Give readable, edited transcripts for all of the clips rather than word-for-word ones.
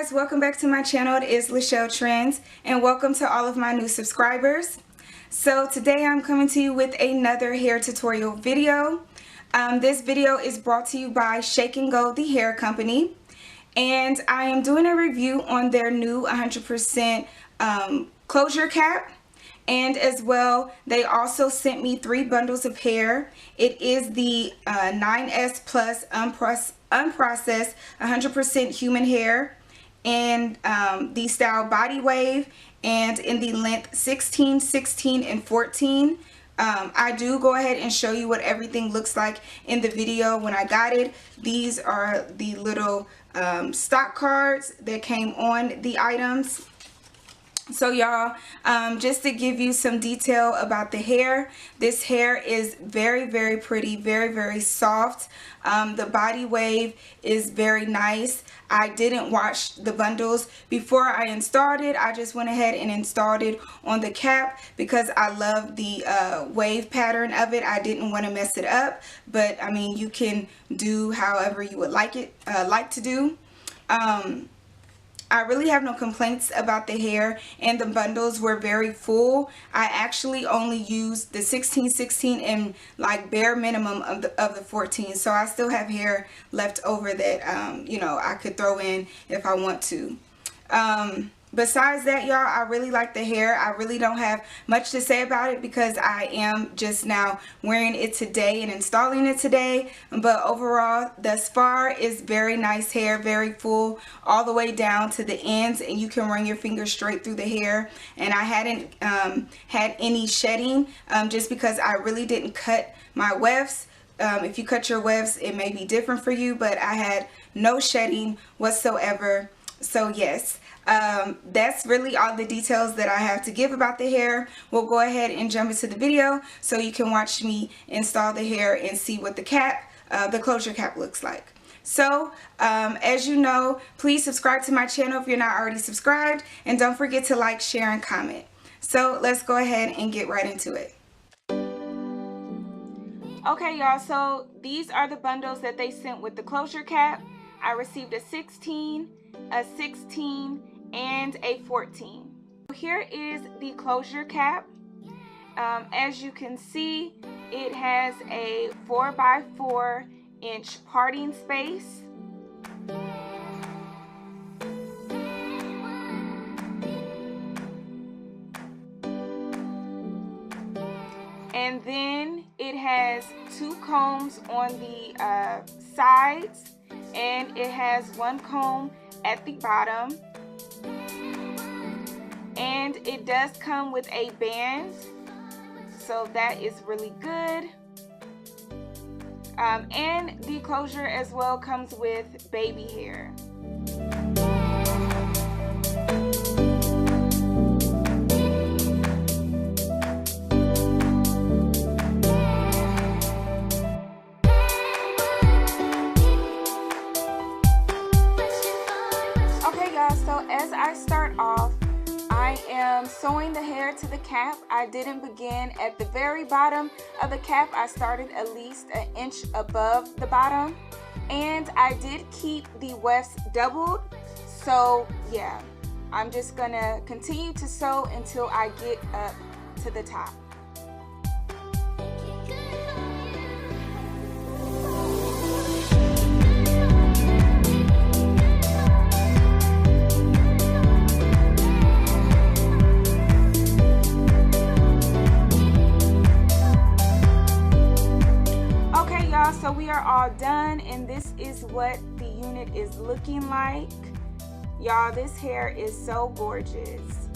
guys, welcome back to my channel. It is Lachelle Trends, and welcome to all of my new subscribers. So today I'm coming to you with another hair tutorial video. This video is brought to you by Shake and Go, the hair company, and I am doing a review on their new 100% closure cap. And as well, they also sent me 3 bundles of hair. It is the 9S Plus unprocessed 100% human hair in the style Body Wave and in the length 16, 16, and 14. I do go ahead and show you what everything looks like in the video when I got it. These are the little stock cards that came on the items. So y'all, just to give you some detail about the hair, this hair is very pretty, very soft. The Body Wave is very nice. I didn't wash the bundles before I installed it. I just went ahead and installed it on the cap because I love the wave pattern of it. I didn't want to mess it up, but I mean, you can do however you would like it, like to do. I really have no complaints about the hair, and the bundles were very full. I actually only used the 16, 16 and like bare minimum of the 14, so I still have hair left over that you know, I could throw in if I want to. Besides that, y'all, I really like the hair. I really don't have much to say about it because I am just now wearing it today and installing it today. But overall, thus far, is very nice hair, very full all the way down to the ends, and you can run your fingers straight through the hair. And I hadn't had any shedding just because I really didn't cut my wefts. If you cut your wefts, it may be different for you, but I had no shedding whatsoever. So yes, that's really all the details that I have to give about the hair. We'll go ahead and jump into the video so you can watch me install the hair and see what the cap, the closure cap looks like. So as you know, please subscribe to my channel if you're not already subscribed, and don't forget to like, share, and comment. So let's go ahead and get right into it. Okay y'all, so these are the bundles that they sent with the closure cap. I received a 16, a 16, and a 14. Here is the closure cap. As you can see, it has a 4x4 inch parting space. And then it has 2 combs on the sides, and it has 1 comb at the bottom, and it does come with a band, so that is really good. And the closure as well comes with baby hair. So as I start off, I am sewing the hair to the cap. I didn't begin at the very bottom of the cap. I started at least an inch above the bottom, and I did keep the wefts doubled. So yeah, I'm just gonna continue to sew until I get up to the top. So we are all done, and this is what the unit is looking like. Y'all, this hair is so gorgeous.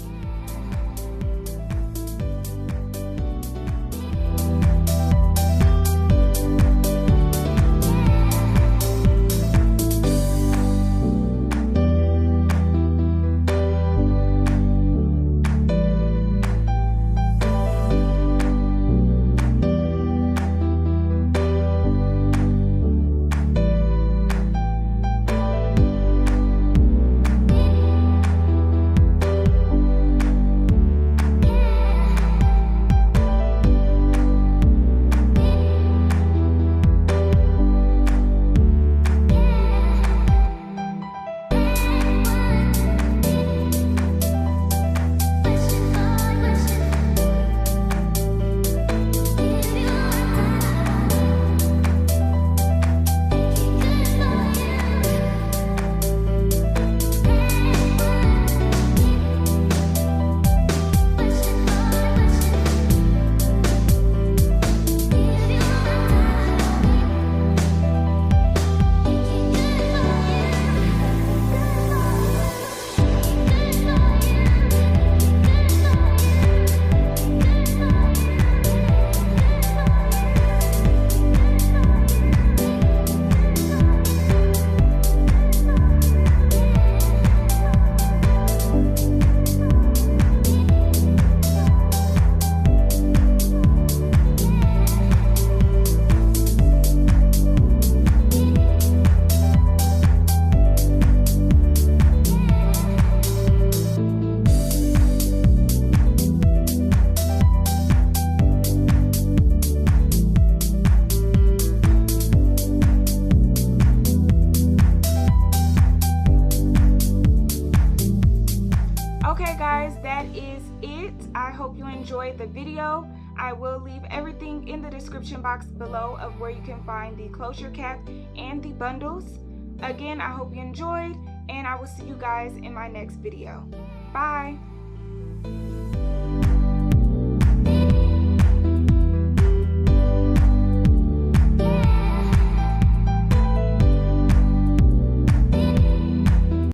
enjoyed the video, I will leave everything in the description box below of where you can find the closure cap and the bundles. Again, I hope you enjoyed, and I will see you guys in my next video. Bye!